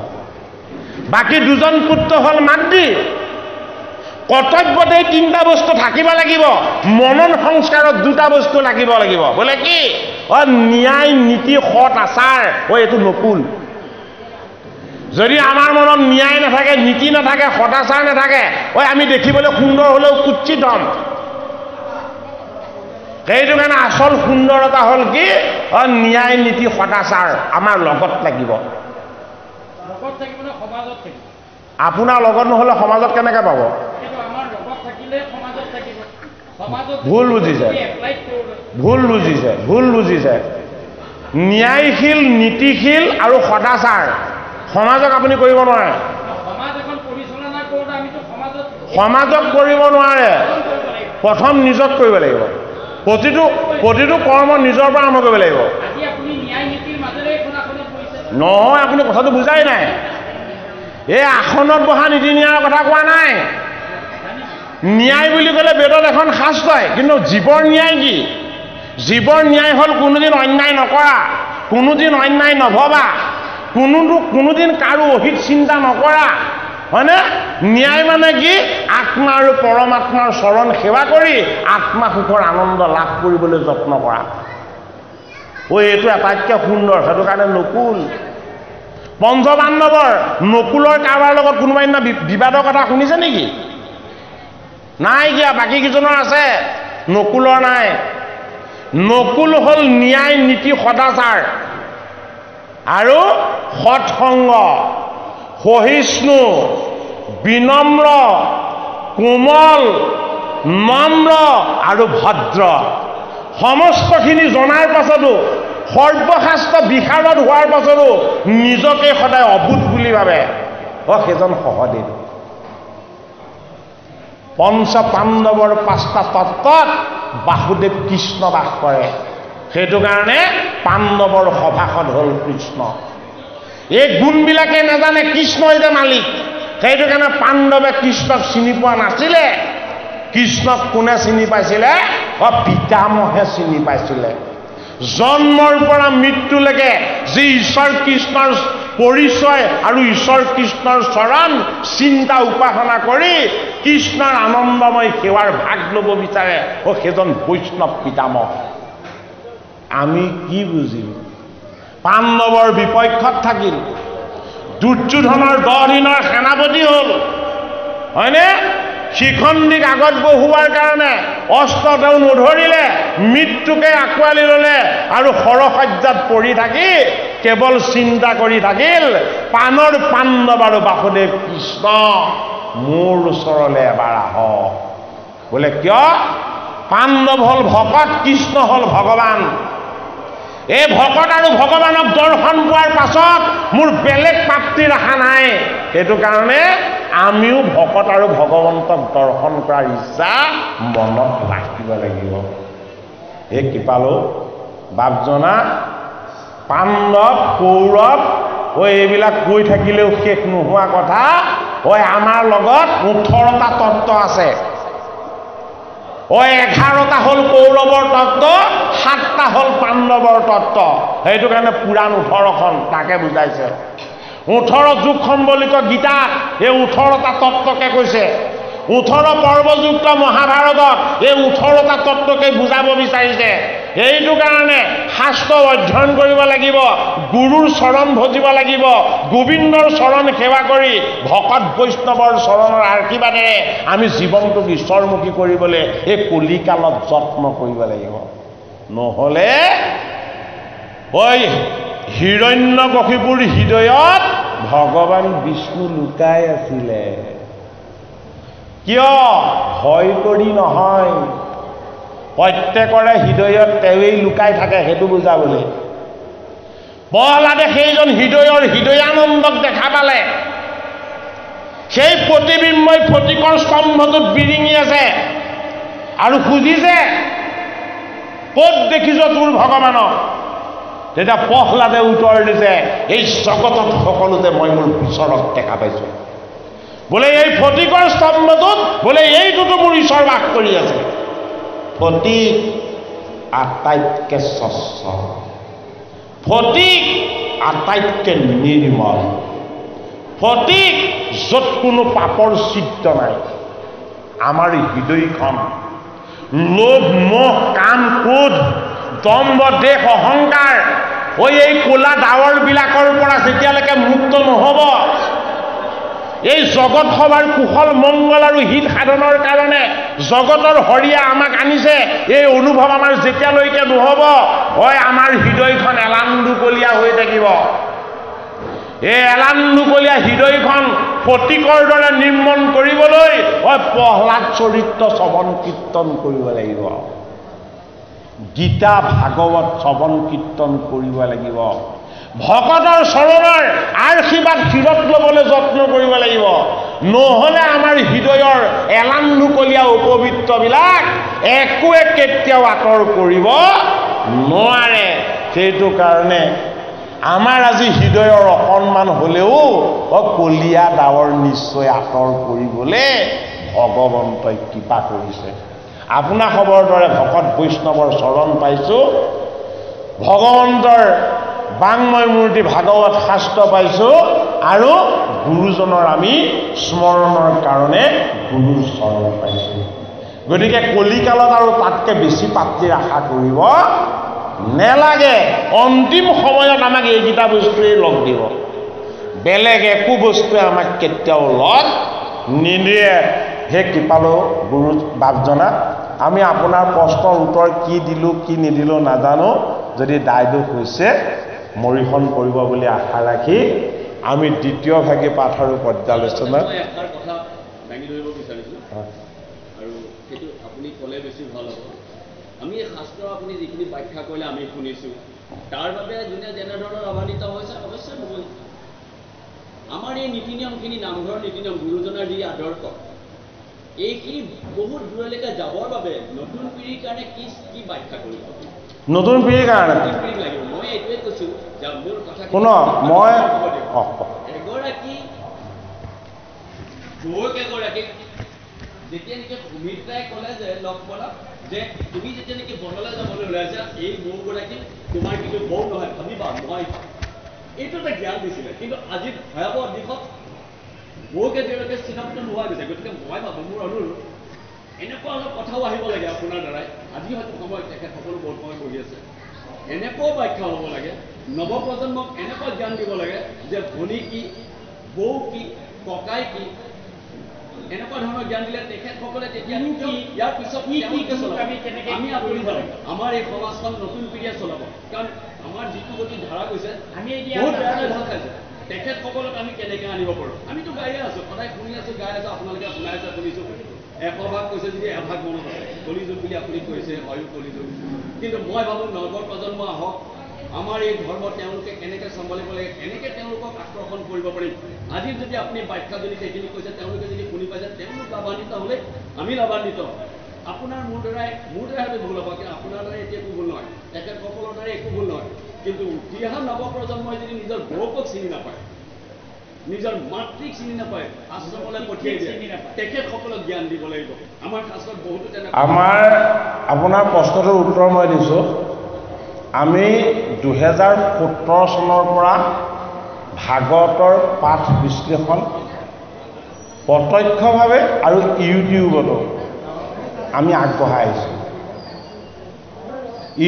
বাকী 2জন পুত্ৰ হ'ল মাতৃৰ। কৰ্তব্যতে 3টা বস্তু থাকিব লাগিব। মনন সংস্কাৰত 2টা বস্তু লাগিব। বোলে কি? ন্যায় নীতি সৎ আচাৰ। এইটো নকুল। যদি আমাৰ মনত ন্যায় নাথাকে, নীতি নাথাকে, সদাচাৰ নাথাকে, আমি দেখিবলৈ সুন্দৰ হ'লেও কুৎসিত হ'ম। সেইটো কাৰণে আচল সুন্দৰতা হ'ল কি? ন্যায় নীতি সদাচাৰ আমাৰ লগত লাগিব। আপোনাৰ লগত নহ'লে সমাজত কেনেকৈ পাব? ভুল বুজিছে। ন্যায়শীল, নীতিশীল আৰু সদাচাৰ সমাজক আপুনি কৰিব নোৱাৰে সমাজ এখন পৰিচালনা কৰোঁতে আমিতো সমাজক কৰিব নোৱাৰে প্ৰথম নিজক কৰিব লাগিব প্ৰতিটো কৰ্ম নিজৰ পৰা আৰম্ভ কৰিব লাগিব আজি আপুনি ন্যায় নীতিৰ মাজেৰে এখন আসনত বহিছে নহয় আপুনি কথাটো বুজাই নাই এই আসনত বহা নীতি ন্যায়ৰ কথা কোৱা নাই ন্যায় বুলি ক'লে বেদত এখন শাস্ত্ৰই কিন্তু জীৱৰ ন্যায় কি জীৱৰ ন্যায় হ'ল কোনোদিন অন্যায় নকৰা কোনোদিন অন্যায় নভবা কোনোদিন কাৰো অহিত চিন্তা নকৰা হয়নে ন্যায় মানে কি আত্মা আৰু পৰমাত্মাৰ চৰণ সেৱা কৰি আত্মা সুখৰ আনন্দ লাভ কৰিবলৈ যত্ন কৰা এইটো আটাইতকৈ সুন্দৰ সেইটো কাৰণে নকুল পঞ্চপাণ্ডৱৰ নকুলৰ কাৰোবাৰ লগত কোনোবাই বিবাদৰ কথা শুনিছে নেকি নাই কিয়া বাকী কেইজনৰ আছে নকুলৰ নাই নকুল হ'ল ন্যায় নীতি সদাচাৰ আৰু সৎসংগ সহিষ্ণু বিনম্ৰ কোমল নম্ৰ আৰু ভদ্ৰ সমস্তখিনি জনাৰ পাছতো সৰ্বশাস্ত্ৰ বিশাৰদ হোৱাৰ পাছতো নিজকে সদায় অবুধ বুলি ভাবে সেইজন সহদেৱ পঞ্চপাণ্ডৱৰ 5টা তত্ত্বত বাসুদেৱ কৃষ্ণ বাস কৰে সেইটো কাৰণে পাণ্ডৱৰ সভাসদ হ'ল কৃষ্ণ এই গুণবিলাকে নাজানে কৃষ্ণই যে মালিক সেইটো কাৰণে পাণ্ডৱে কৃষ্ণক চিনি পোৱা নাছিলে কৃষ্ণক কোনে চিনি পাইছিলে পিতামহে চিনি পাইছিলে জন্মৰ পৰা মৃত্যুলৈকে যি ঈশ্বৰ কৃষ্ণৰ পৰিচয় আৰু ঈশ্বৰ কৃষ্ণৰ চৰণ চিন্তা উপাসনা কৰি কৃষ্ণৰ আনন্দময় সেৱাৰ ভাগ ল'ব বিচাৰে সেইজন বৈষ্ণৱ পিতামহ আমি কি বুজিম পাণ্ডৱৰ বিপক্ষত থাকিল দুৰ্যোধনৰ 10 দিনৰ সেনাপতি হ'ল হয়নে শিখণ্ডীক আগত বহুৱাৰ কাৰণে অস্ত্ৰ তেওঁ নধৰিলে মৃত্যুকে আঁকোৱালি ল'লে আৰু সৰসজ্জাত পৰি থাকি কেৱল চিন্তা কৰি থাকিল পাণৰ পাণ্ডৱ আৰু বাসুদেৱ কৃষ্ণ মোৰ ওচৰলৈ এবাৰ আহক বোলে কিয় পাণ্ডৱ হ'ল ভকত কৃষ্ণ হ'ল ভগৱান এই ভকত আৰু ভগৱানক দৰ্শন পোৱাৰ পাছত মোৰ বেলেগ প্ৰাপ্তিৰ আশা নাই সেইটো কাৰণে আমিও ভকত আৰু ভগৱন্তক দৰ্শন কৰাৰ ইচ্ছা মনত ৰাখিব লাগিব এই কৃপালু বাপজনা পাণ্ডৱ কৌৰৱ এইবিলাক কৈ থাকিলেও শেষ নোহোৱা কথা আমাৰ লগত 18টা তত্ত্ব আছে 11টা হ'ল কৌৰৱৰ তত্ত্ব 7টা হ'ল পাণ্ডৱৰ তত্ত্ব সেইটো কাৰণে পুৰাণ 18খন তাকে বুজাইছে 18 যুগ সম্বলিত গীতাত এই 18টা তত্ত্বকে কৈছে 18 পৰ্বযুক্ত মহাভাৰতত এই 18টা তত্ত্বকে বুজাব বিচাৰিছে এইটো কাৰণে শাস্ত্ৰ অধ্যয়ন কৰিব লাগিব গুৰুৰ চৰণ ভজিব লাগিব গোবিন্দৰ চৰণ সেৱা কৰি ভকত বৈষ্ণৱৰ চৰণৰ আশীৰ্বাদেৰে আমি জীৱনটোক ঈশ্বৰমুখী কৰিবলৈ এই কলিকালত যত্ন কৰিব লাগিব নহ'লে হিৰণ্যকশিপুৰ হৃদয়ত ভগৱান বিষ্ণু লুকাই আছিলে কিয় ভয় কৰি নহয় প্ৰত্যেকৰে হৃদয়ত তেৱেই লুকাই থাকে সেইটো বুজাবলৈ প্ৰহ্লাদে সেইজন হৃদয়ানন্দক দেখা পালে সেই প্ৰতিবিম্বই ফটিকৰ স্তম্ভটোত বিৰিঙি আছে আৰু খুজিছে ক'ত দেখিছ তোৰ ভগৱানক তেতিয়া প্ৰহ্লাদে উত্তৰ দিছে এই জগতত সকলোতে মই মোৰ ঈশ্বৰক দেখা পাইছো বোলে এই ফটিকৰ স্তম্ভটোত বোলে এইটোতো মোৰ ঈশ্বৰ বাস কৰি আছে ফটিক আটাইতকৈ স্বচ্ছ ফটিক আটাইতকৈ নিৰ্মল ফটিক য'ত কোনো পাপৰ চিত্ৰ নাই আমাৰ হৃদয়খন লোভ মোহ কাম ক্ৰোধ দম্ভ দেশ অহংকাৰ এই ক'লা ডাৱৰবিলাকৰ পৰা যেতিয়ালৈকে মুক্ত নহ'ব এই জগত সভাৰ কুশল মংগল আৰু হিত সাধনৰ কাৰণে জগতৰ হৰিয়া আমাক আনিছে এই অনুভৱ আমাৰ যেতিয়ালৈকে নহ'ব আমাৰ হৃদয়খন এলান্দুকলীয়া হৈ থাকিব এই এলান্দুকলীয়া হৃদয়খন ফটিকৰ দৰে নিৰ্মল কৰিবলৈ প্ৰহ্লাদ চৰিত্ৰ শ্ৰৱণ কীৰ্তন কৰিব লাগিব গীতা ভাগৱত শ্ৰৱণ কীৰ্তন কৰিব লাগিব ভকতৰ চৰণৰ আশীৰ্বাদ শিৰত ল'বলৈ যত্ন কৰিব লাগিব নহ'লে আমাৰ হৃদয়ৰ এলান্ধুকলীয়া অপবিত্ৰবিলাক একোৱে কেতিয়াও আঁতৰ কৰিব নোৱাৰে সেইটো কাৰণে আমাৰ আজি হৃদয়ৰ অকণমান হ'লেও কলীয়া ডাৱৰ নিশ্চয় আঁতৰ কৰিবলৈ ভগৱন্তই কৃপা কৰিছে আপোনাৰ খবৰ দৰে ভকত বৈষ্ণৱৰ চৰণ পাইছোঁ ভগৱন্তৰ বাংময় মূৰ্তি ভাগৱত শাস্ত্ৰ পাইছোঁ আৰু গুৰুজনৰ আমি স্মৰণৰ কাৰণে গুৰুৰ চৰণ পাইছোঁ গতিকে কলিকালত আৰু তাতকৈ বেছি প্ৰাপ্তিৰ আশা কৰিব নেলাগে অন্তিম সময়ত আমাক এইকেইটা বস্তুৱেই লগ দিব বেলেগ একো বস্তুৱে আমাক কেতিয়াও লগ নিদিয়ে হে কৃপালু গুৰু বাপজনা আমি আপোনাৰ প্ৰশ্নৰ উত্তৰ কি দিলোঁ কি নিদিলোঁ নাজানো যদি দায়দোষ হৈছে মৰিখন কৰিব বুলি আশা ৰাখি আমি দ্বিতীয় ভাগী পাঠ আৰু পৰ্যালোচনা কথা দাঙি ধৰিব বিচাৰিছোঁ আৰু সেইটো আপুনি ক'লে বেছি ভাল হ'ব আমি এই শাস্ত্ৰ আপুনি যিখিনি ব্যাখ্যা কৰিলে আমি শুনিছোঁ তাৰ বাবে যোনে যেনেধৰণৰ লাভান্বিত হৈছে অৱশ্যে হ'বই আমাৰ এই নীতি নিয়মখিনি নামঘৰৰ নীতি নিয়ম গুৰুজনাৰ যি আদৰ্শ এইখিনি বহুত দূৰলৈকে যাবৰ বাবে নতুন পিঢ়িৰ কাৰণে কি কি ব্যাখ্যা কৰিব নতুন পিঢ়িৰ কাৰণে লাগিব মই এইটোৱে কৈছোঁ যে মোৰ কথা মই এগৰাকী যুৱক এগৰাকীক যেতিয়া নেকি সুমিত্ৰাই ক'লে যে লগ পালা যে তুমি যেতিয়া নেকি বনলৈ যাবলৈ ওলাইছা এই বৌগৰাকী তোমাৰ কিন্তু বৌ নহয় ভাবিবা মই এইটো এটা জ্ঞান দিছিলে কিন্তু আজি ভয়াৱহ দিশত বৌকে তেওঁলোকে চিনাক্ত নোহোৱা গৈছে গতিকে মই ভাবোঁ মোৰ অনুৰোধ এনেকুৱা অলপ কথাও আহিব লাগে আপোনাৰ দ্বাৰাই আজি হয়তো সময় তেখেতসকলো বৰ্তমান বহি আছে এনেকুৱাও ব্যাখ্যা হ'ব লাগে নৱপ্ৰজন্মক এনেকুৱা জ্ঞান দিব লাগে যে ভনী কি বৌ কি ককাই কি এনেকুৱা ধৰণৰ জ্ঞান দিলে তেখেতসকলে তেতিয়া ইয়াৰ পিছত আমি আপুনি যাওঁ আমাৰ এই সমাজখন নতুন পিঢ়িয়ে চলাব কাৰণ আমাৰ যিটো গতি ধাৰা গৈছে আমি বহুত বেয়াকৈ ঢাল খাইছে তেখেতসকলক আমি কেনেকৈ আনিব পাৰোঁ আমিতো গায়ে আছোঁ সদায় শুনি আছোঁ গাই আছোঁ আপোনালোকে শুনাই আছে শুনিছোঁ 100 ভাগ কৈছে যদি 1 ভাগ মনত আছে কলিযুগ বুলি আপুনি কৈছে হয়ো কলিযুগ কিন্তু মই ভাবোঁ নৱপ্ৰজন্ম আহক আমাৰ এই ধৰ্ম তেওঁলোকে কেনেকৈ চম্ভালিব লাগে কেনেকৈ তেওঁলোকক আকৰ্ষণ কৰিব পাৰিম আজি যদি আপুনি ব্যাখ্যা যদি সেইখিনি কৈছে তেওঁলোকে যদি শুনি পাইছে তেওঁলোক লাভান্বিত হ'লে আমি লাভান্বিত আপোনাৰ মোৰ দ্বাৰাই হয়তো ভুল হ'ব কিন্তু আপোনাৰ দ্বাৰাই এতিয়া একো ভুল নহয় তেখেতসকলৰ দ্বাৰাই একো ভুল নহয় কিন্তু উঠি অহা নৱপ্ৰজন্মই যদি নিজৰ বৌকক চিনি নাপায় নিজৰ মাতৃক চিনি নাপায় আশ্ৰমলৈ পঠিয়াই দিয়ে তেখেতসকলক জ্ঞান দিব লাগিব আমাৰ শাস্ত্ৰত বহুতো তেনেকুৱা আমাৰ আপোনাৰ প্ৰশ্নটোৰ উত্তৰ মই দিছোঁ আমি 2017 চনৰ পৰা ভাগৱতৰ পাঠ বিশ্লেষণ প্ৰত্যক্ষভাৱে আৰু ইউটিউবতো আমি আগবঢ়াই আহিছোঁ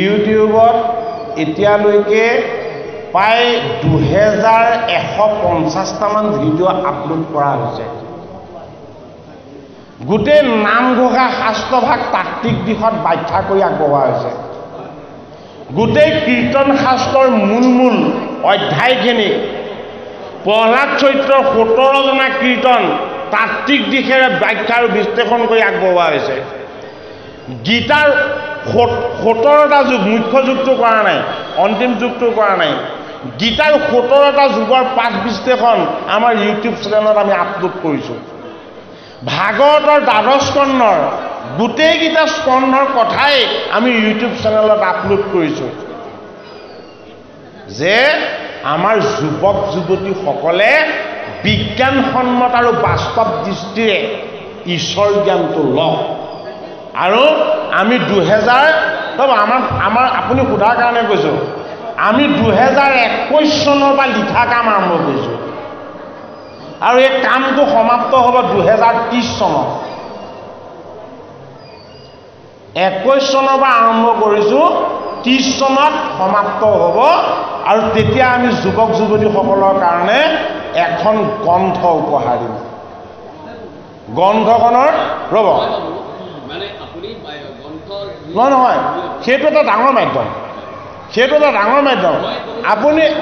ইউটিউবত এতিয়ালৈকে প্ৰায় 2150টামান ভিডিঅ' আপলোড কৰা হৈছে গোটেই নামঘোষা শাস্ত্ৰভাগ তাত্ত্বিক দিশত ব্যাখ্যা কৰি আগবঢ়োৱা হৈছে গোটেই কীৰ্তন শাস্ত্ৰৰ মূল অধ্যায়খিনি প্ৰহ্লাদ চৰিত্ৰৰ 17জনা কীৰ্তন তাত্ত্বিক দিশেৰে ব্যাখ্যা আৰু বিশ্লেষণ কৰি আগবঢ়োৱা হৈছে গীতাৰ 17টা যুগ মুখ্য যুগটো কৰা নাই অন্তিম যুগটো কৰা নাই গীতাৰ 17টা যুগৰ পাঠ বিশ্লেষণ আমাৰ ইউটিউব চেনেলত আমি আপলোড কৰিছোঁ ভাগৱতৰ দ্বাদশ স্কন্ধৰ গোটেইকেইটা স্কন্ধৰ কথাই আমি ইউটিউব চেনেলত আপলোড কৰিছোঁ যে আমাৰ যুৱক যুৱতীসকলে বিজ্ঞানসন্মত আৰু বাস্তৱ দৃষ্টিৰে ঈশ্বৰ জ্ঞানটো লওক আৰু আমি 2000 আপুনি সোধাৰ কাৰণে কৈছোঁ আমি 2021 চনৰ পৰা লিখা কাম আৰম্ভ কৰিছোঁ আৰু এই কামটো সমাপ্ত হ'ব 2030 চনত 21 চনৰ পৰা আৰম্ভ কৰিছোঁ 30 চনত সমাপ্ত হ'ব আৰু তেতিয়া আমি যুৱক যুৱতীসকলৰ কাৰণে এখন গ্ৰন্থ উপহাৰ দিম গ্ৰন্থখনৰ ৰ'ব নহয় সেইটো এটা ডাঙৰ মাধ্যম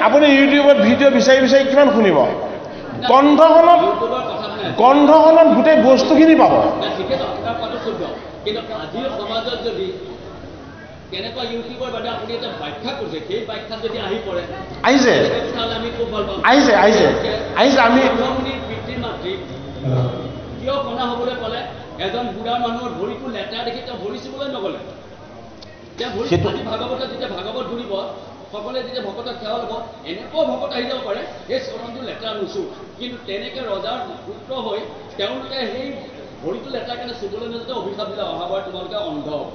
আপুনি ইউটিউবত ভিডিঅ' বিচাৰি কিমান শুনিব গ্ৰন্থখনত গোটেই বস্তুখিনি পাব কিন্তু আজিৰ সমাজত যদি কেনেকুৱা ইউটিউবৰ বাদে আপুনি এটা ব্যাখ্যা কৰিছে, সেই ব্যাখ্যাত যদি আহি পৰে আহিছে তেতিয়াহ'লে আমি খুব ভাল পাম। আহিছে আমি পিতৃ মাতৃ কিয় কণা হ'বলৈ ক'লে? এজন বুঢ়া মানুহৰ ভৰিটো লেতেৰা দেখি তেওঁ ভৰি চুবলৈ নগ'লে। তেওঁ ভৰি আজি ভাগৱতত যেতিয়া ভাগৱত ঘূৰিব, সকলোৱে যেতিয়া ভকতক সেৱা ল'ব, এনেকুৱা ভকত আহি যাব পাৰে সেই চৰণটো লেতেৰা নুচু, কিন্তু তেনেকে ৰজাৰ পুত্ৰ হৈ তেওঁলোকে সেই ভৰিটো লেতেৰা কাৰণে চুবলৈ নাযাওঁতে অভিশাপ দিলে অহাবাৰ তোমালোকে অন্ধ হ'ব।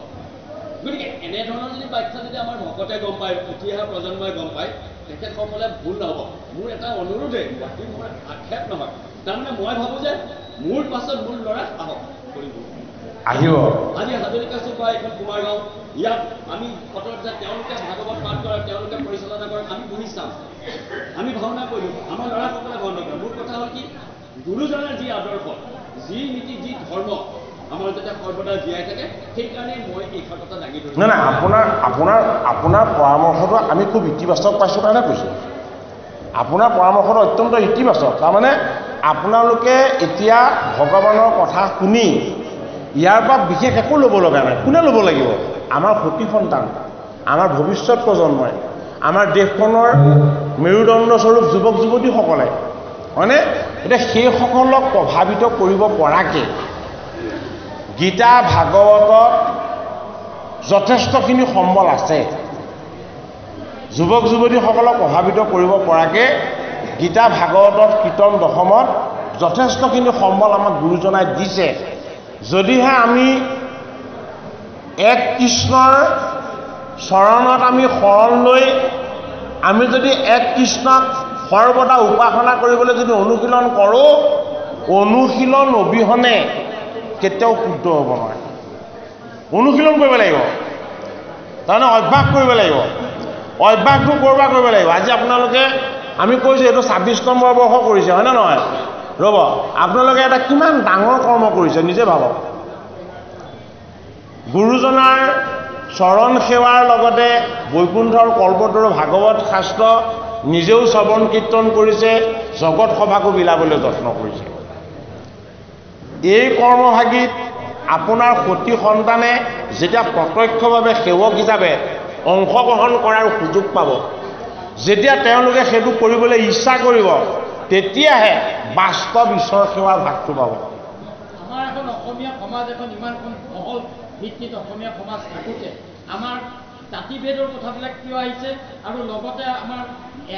গতিকে এনেধৰণৰ যদি ব্যাখ্যা যদি আমাৰ ভকতে গম পায়, উঠি অহা প্ৰজন্মই গম পায়, তেখেতসকলে ভুল নহ'ব। মোৰ এটা অনুৰোধে, বাকী মোৰ আক্ষেপ নহয়, তাৰমানে মই ভাবোঁ যে মোৰ পাছত মোৰ ল'ৰা আহক কৰিব আহিব। আজি হাজৰিকা চুবা এখন কুমাৰগাঁও, ইয়াত আমি সতত যে তেওঁলোকে ভাগৱত পাঠ কৰে, তেওঁলোকে পৰিচালনা কৰে, আমি বহি চাম, আমি ভাওনা কৰিলোঁ, আমাৰ ল'ৰাসকলে ভাওনা কৰে। মোৰ কথা হ'ল কি, গুৰুজনাৰ যি আদৰ্শ, যি নীতি, যি ধৰ্ম আমাৰ যাতে সৰ্বদা জীয়াই থাকে, সেইকাৰণে মই এই কথা দাঙি ধৰিছোঁ। নাই আপোনাৰ পৰামৰ্শটো আমি খুব ইতিবাচক পাইছোঁ কাৰণে কৈছোঁ। আপোনাৰ পৰামৰ্শটো অত্যন্ত ইতিবাচক। তাৰমানে আপোনালোকে এতিয়া ভগৱানৰ কথা শুনি ইয়াৰ পৰা বিশেষ একো ল'ব লগা নাই। কোনে ল'ব লাগিব? আমাৰ সতি সন্তান, আমাৰ ভৱিষ্যত প্ৰজন্মই, আমাৰ দেশখনৰ মেৰুদণ্ডস্বৰূপ যুৱক যুৱতীসকলে, হয়নে? এতিয়া সেইসকলক প্ৰভাৱিত কৰিব পৰাকৈ গীতা ভাগৱতত যথেষ্টখিনি সম্বল আছে। যুৱক যুৱতীসকলক প্ৰভাৱিত কৰিব পৰাকৈ গীতা ভাগৱতত কীৰ্তন দশমত যথেষ্টখিনি সম্বল আমাক গুৰুজনাই দিছে। যদিহে আমি এক কৃষ্ণৰ চৰণত আমি শৰণ লৈ আমি যদি এক কৃষ্ণক সৰ্বদা উপাসনা কৰিবলৈ যদি অনুশীলন কৰোঁ, অনুশীলন অবিহনে কেতিয়াও শুদ্ধ হ'ব নোৱাৰে। অনুশীলন কৰিব লাগিব, তাৰমানে অভ্যাস কৰিব লাগিব। অভ্যাসটো ক'ৰবাৰ কৰিব লাগিব। আজি আপোনালোকে আমি কৈছোঁ এইটো ২৬ নম্বৰ বৰ্ষ কৰিছে, হয়নে নহয়? ৰ'ব, আপোনালোকে এটা কিমান ডাঙৰ কৰ্ম কৰিছে নিজে ভাবক। গুৰুজনাৰ চৰণ সেৱাৰ লগতে বৈকুণ্ঠৰ কল্পতৰু ভাগৱত শাস্ত্ৰ নিজেও শ্ৰৱণ কীৰ্তন কৰিছে, জগত সভাকো বিলাবলৈ যত্ন কৰিছে। এই কৰ্মভাগীত আপোনাৰ সতি সন্তানে যেতিয়া প্ৰত্যক্ষভাৱে সেৱক হিচাপে অংশগ্ৰহণ কৰাৰ সুযোগ পাব, যেতিয়া তেওঁলোকে সেইটো কৰিবলৈ ইচ্ছা কৰিব, তেতিয়াহে বাস্তৱ ঈশ্বৰ সেৱাৰ ভাগটো পাব। আমাৰ এখন অসমীয়া সমাজ, এখন ইমানখন বহল ভিত্তিত অসমীয়া সমাজ থাকোঁতে আমাৰ জাতিভেদৰ কথাবিলাক কিয় আহিছে? আৰু লগতে আমাৰ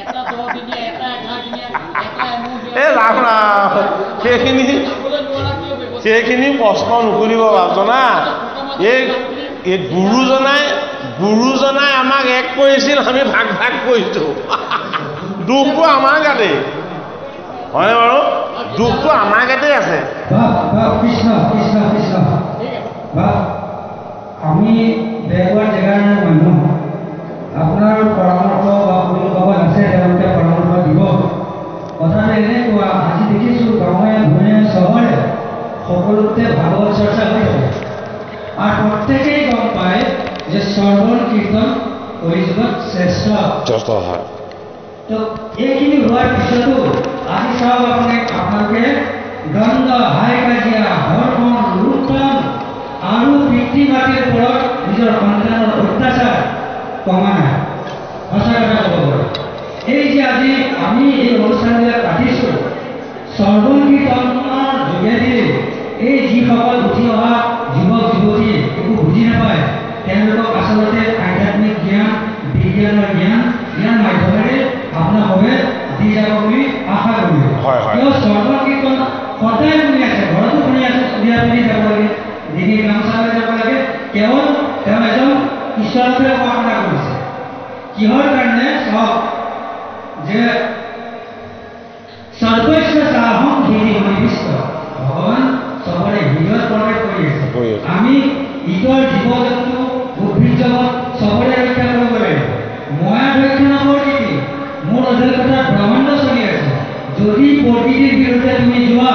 এটা 10 দিনীয়া, এটা 11 দিনীয়া, এটা সেইখিনি প্ৰশ্ন নুসুধিব বাজনা। এই গুৰুজনাই আমাক এক কৰিছিল, আমি ভাগ ভাগ কৰিছোঁ। দুখটো আমাৰ গাতেই, হয়নে বাৰু? দুখটো আমাৰ গাতেই আছে। আমি বেগুৱাৰ জেগাৰ মানুহ, আপোনাৰ পৰামৰ্শ বা অভিভাৱক আছে, তেওঁলোকে পৰামৰ্শ দিব। কথাটো এনেকুৱা, আজি দেখিছোঁ গাঁৱে ভূঞে চহৰে সকলোতে ভাগৱত চৰ্চা হৈ থাকে, আৰু প্ৰত্যেকেই গম পায় যে শ্ৰৱণ কীৰ্তন কলিযুগত শ্ৰেষ্ঠ হয়। তো এইখিনি হোৱাৰ পিছতো আজি চাওক, আপোনালোকে দ্বন্দ্ব, হাই কাজিয়া, ধৰ্ষণ, লুণ্ঠন আৰু পিতৃ মাতৃৰ ওপৰত নিজৰ সন্তানৰ অত্যাচাৰ কমা নাই। সঁচা কথা ক'ব পাৰোঁ। এই যে আজি আমি এই অনুষ্ঠানবিলাক পাতিছোঁ, শ্ৰৱণ কীৰ্তনৰ যোগেদি এই যিসকল উঠি অহা যুৱক যুৱতী একো বুজি নাপায়, তেওঁলোকক আচলতে আধ্যাত্মিক জ্ঞান, বিজ্ঞানৰ জ্ঞান মাধ্যমেৰে আপোনালোকে দি যাব বুলি আশা কৰিলোঁ। কিয় শ্ৰৱণ কীৰ্তন সদায় শুনি আছে, ঘৰতো শুনি আছে, চুৰিয়া পিন্ধি যাব লাগে, ডিঙি গামোচা লৈ যাব লাগে, কেৱল তেওঁ এজন ঈশ্বৰকে উপাসনা কৰিছে। কিহৰ কাৰণে? চাওক যে সৰ্বস্ব চাহম ধীৰি বিষ্ট, ভগৱান চবৰে হৃদয়ত প্ৰৱেশ কৰি আছে। আমি ইতৰ জীৱ জন্তু উদ্ভিদ জগত চবৰে ৰক্ষা কৰিব লাগিব। মই ৰক্ষা নকৰোঁ নেকি? মোৰ অধ্যক্ষতাত ব্ৰহ্মাণ্ড চলি আছে। যদি প্ৰকৃতিৰ বিৰুদ্ধে তুমি যোৱা,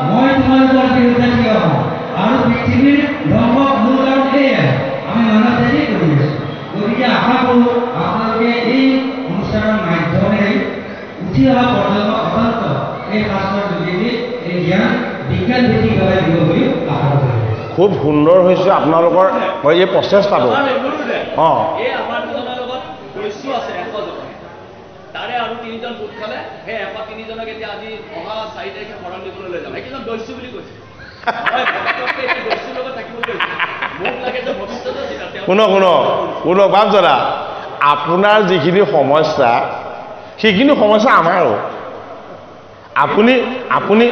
মই তোমালোকৰ বিৰুদ্ধে থিয় হ'ম। আৰু পৃথিৱীৰ ধ্বংসক মূল কাৰণ এয়াই, আমি মানৱ জাতিয়ে কৰি আছোঁ। গতিকে আশা কৰোঁ আপোনালোকে এই অনুষ্ঠানৰ মাধ্যমেৰে উঠি অহা প্ৰজন্মক অত্যন্ত এই শাস্ত্ৰৰ যোগেদি এই জ্ঞান বিজ্ঞান ভিত্তিকভাৱে দিব বুলি আশা কৰিছোঁ। খুব সুন্দৰ হৈছে আপোনালোকৰ এই প্ৰচেষ্টাটো অঁ এই আমাৰ দুজনৰ লগত দস্যু আছে 100 জন তাৰে আৰু 3জন গোট খালে সেই 103 জনক এতিয়া আজি অহা 4 তাৰিখে শৰণ দিবলৈ লৈ যাম এইকেইজন দস্যু বুলি কৈছে মই ভকতকে এই দস্যুৰ লগত থাকিব কৈছো মোক লাগে যে ভৱিষ্যতে শুনক বাপজনা আপোনাৰ যিখিনি সমস্যা সেইখিনি সমস্যা আমাৰো আপুনি আপুনি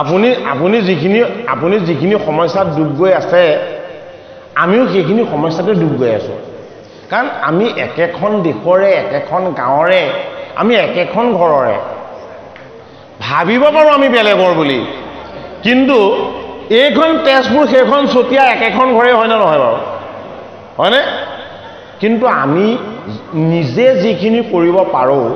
আপুনি আপুনি যিখিনি আপুনি যিখিনি সমস্যাত ডুব গৈ আছে আমিও সেইখিনি সমস্যাতে ডুব গৈ আছোঁ কাৰণ আমি একেখন দেশৰে একেখন গাঁৱৰে আমি একেখন ঘৰৰে ভাবিব পাৰোঁ আমি বেলেগৰ বুলি কিন্তু এইখন তেজপুৰ সেইখন চতিয়া একেখন ঘৰে হয় নে নহয় বাৰু হয়নে কিন্তু আমি নিজে যিখিনি কৰিব পাৰোঁ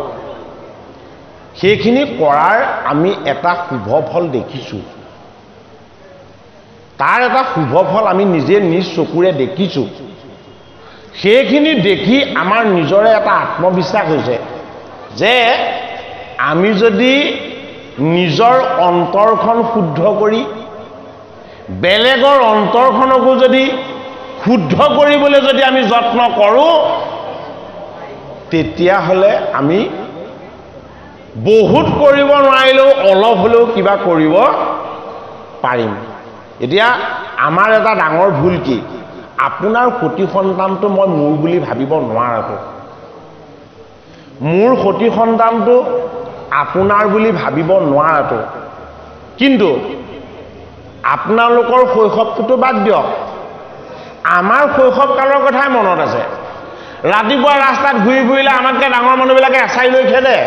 সেইখিনি কৰাৰ আমি এটা শুভ ফল দেখিছোঁ তাৰ এটা শুভ ফল আমি নিজে নিজ চকুৰে দেখিছোঁ সেইখিনি দেখি আমাৰ নিজৰে এটা আত্মবিশ্বাস হৈছে যে আমি যদি নিজৰ অন্তৰখন শুদ্ধ কৰি বেলেগৰ অন্তৰখনকো যদি শুদ্ধ কৰিবলৈ যদি আমি যত্ন কৰোঁ তেতিয়াহ'লে আমি বহুত কৰিব নোৱাৰিলেও অলপ হ'লেও কিবা কৰিব পাৰিম এতিয়া আমাৰ এটা ডাঙৰ ভুল কি আপোনাৰ সতি সন্তানটো মই মোৰ বুলি ভাবিব নোৱাৰাটো মোৰ সতি সন্তানটো আপোনাৰ বুলি ভাবিব নোৱাৰাটো কিন্তু আপোনালোকৰ শৈশৱটোতো বাদ দিয়ক আমাৰ শৈশৱ কালৰ কথাই মনত আছে ৰাতিপুৱা ৰাস্তাত ঘূৰি ফুৰিলে আমাতকৈ ডাঙৰ মানুহবিলাকে এচাৰি লৈ খেদে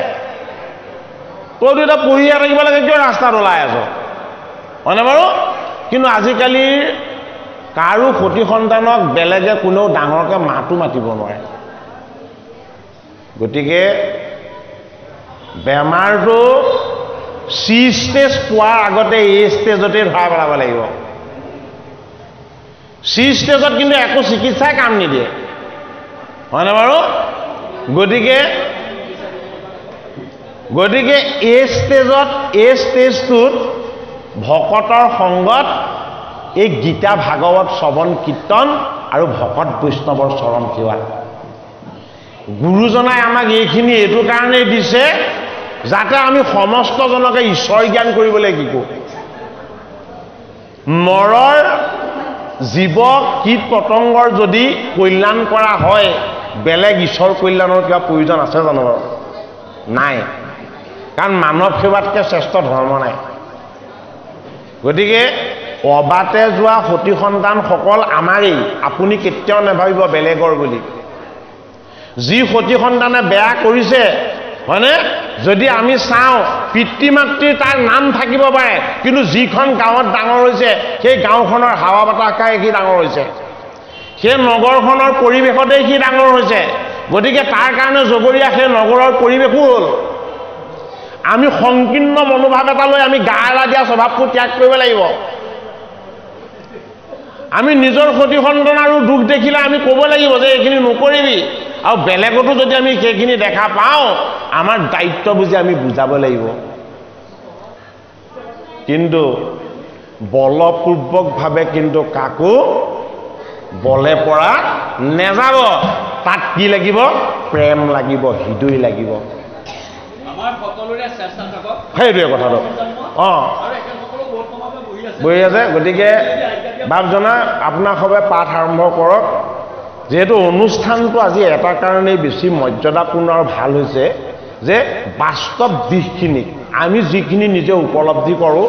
তইতো এটা পঢ়িয়ে থাকিব লাগে কিয় ৰাস্তাত ওলাই আছ হয়নে বাৰু কিন্তু আজিকালিৰ কাৰো সতি সন্তানক বেলেগে কোনেও ডাঙৰকৈ মাতো মাতিব নোৱাৰে গতিকে বেমাৰটো চি ষ্টেজ পোৱাৰ আগতে এই ষ্টেজতে ধৰা পেলাব লাগিব চি ষ্টেজত কিন্তু একো চিকিৎসাই কাম নিদিয়ে হয়নে বাৰু গতিকে এই ষ্টেজটোত ভকতৰ সংগত এই গীতা ভাগৱত শ্ৰৱণ কীৰ্তন আৰু ভকত বৈষ্ণৱৰ চৰণ সেৱা গুৰুজনাই আমাক এইখিনি এইটো কাৰণেই দিছে যাতে আমি সমস্তজনকে ঈশ্বৰ জ্ঞান কৰিবলৈ শিকোঁ নৰৰ জীৱ কীট পতংগৰ যদি কল্যাণ কৰা হয় বেলেগ ঈশ্বৰ কল্যাণৰ কিবা প্ৰয়োজন আছে জানো বাৰু নাই কাৰণ মানৱ সেৱাতকৈ শ্ৰেষ্ঠ ধৰ্ম নাই গতিকে অবাতে যোৱা সতি সন্তানসকল আমাৰেই আপুনি কেতিয়াও নাভাবিব বেলেগৰ বুলি যি সতি সন্তানে বেয়া কৰিছে হয়নে যদি আমি চাওঁ পিতৃ মাতৃৰ তাৰ নাম থাকিব পাৰে কিন্তু যিখন গাঁৱত ডাঙৰ হৈছে সেই গাঁওখনৰ হাৱা বতাহ খাই সি ডাঙৰ হৈছে সেই নগৰখনৰ পৰিৱেশতেই সি ডাঙৰ হৈছে গতিকে তাৰ কাৰণে জগৰীয়া সেই নগৰৰ পৰিৱেশো হ'ল আমি সংকীৰ্ণ মনোভাৱ এটা লৈ আমি গা এৰা দিয়া স্বভাৱটো ত্যাগ কৰিব লাগিব আমি নিজৰ সতি সন্তান আৰু দুখ দেখিলে আমি ক'ব লাগিব যে এইখিনি নকৰিবি আৰু বেলেগতো যদি আমি সেইখিনি দেখা পাওঁ আমাৰ দায়িত্ব বুজি আমি বুজাব লাগিব কিন্তু বলপূৰ্বকভাৱে কিন্তু কাকো বলে পৰা নেযাব তাত কি লাগিব প্ৰেম লাগিব হৃদয় লাগিব আমাৰ সকলোৰে চেষ্টা থাকক সেইটোৱে কথাটো অঁ আৰু একেসকলো বহুত সময়ত বহি আছে গতিকে বাপজনা আপোনাক সবে পাঠ আৰম্ভ কৰক যেহেতু অনুষ্ঠানটো আজি এটা কাৰণেই বেছি মৰ্যাদাপূৰ্ণ আৰু ভাল হৈছে যে বাস্তৱ দিশখিনিক আমি যিখিনি নিজে উপলব্ধি কৰোঁ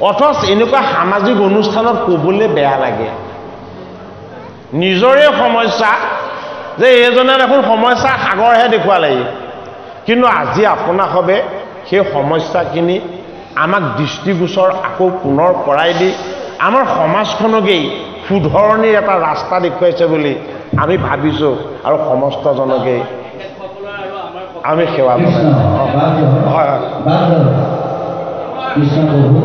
অথচ এনেকুৱা সামাজিক অনুষ্ঠানত ক'বলৈ বেয়া লাগে নিজৰে সমস্যা যে এইজনে দেখোন সমস্যা সাগৰহে দেখুৱালেহি কিন্তু আজি আপোনাক সবে সেই সমস্যাখিনি আমাক দৃষ্টিগোচৰ আকৌ পুনৰ কৰাই দি আমাৰ সমাজখনকেই শুধৰণিৰ এটা ৰাস্তা দেখুৱাইছে বুলি আমি ভাবিছোঁ আৰু সমস্তজনকেই আমি সেৱা কৃষ্ণ হয় হয় কৃষ্ণ প্ৰভু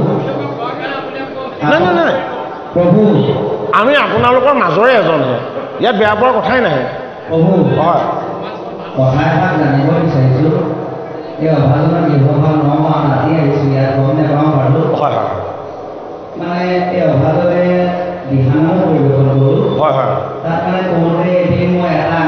নাই নাই নাই প্ৰভু আমি আপোনালোকৰ মাজৰে এজনহে ইয়াত বেয়া পোৱাৰ কথাই নাহে প্ৰভু হয় কথা এটা জানিব বিচাৰিছোঁ এই অভাজনৰ দীৰ্ঘকাল 9 মাহ ৰাতি আহিছোঁ ইয়াত গম নাপাওঁ বাৰু হয় হয় মানে এই অভাজনে দিহানামৰ পৰিৱেশন কৰোঁ হয় হয় তাত মানে কৰোঁতে এদিন মই এটা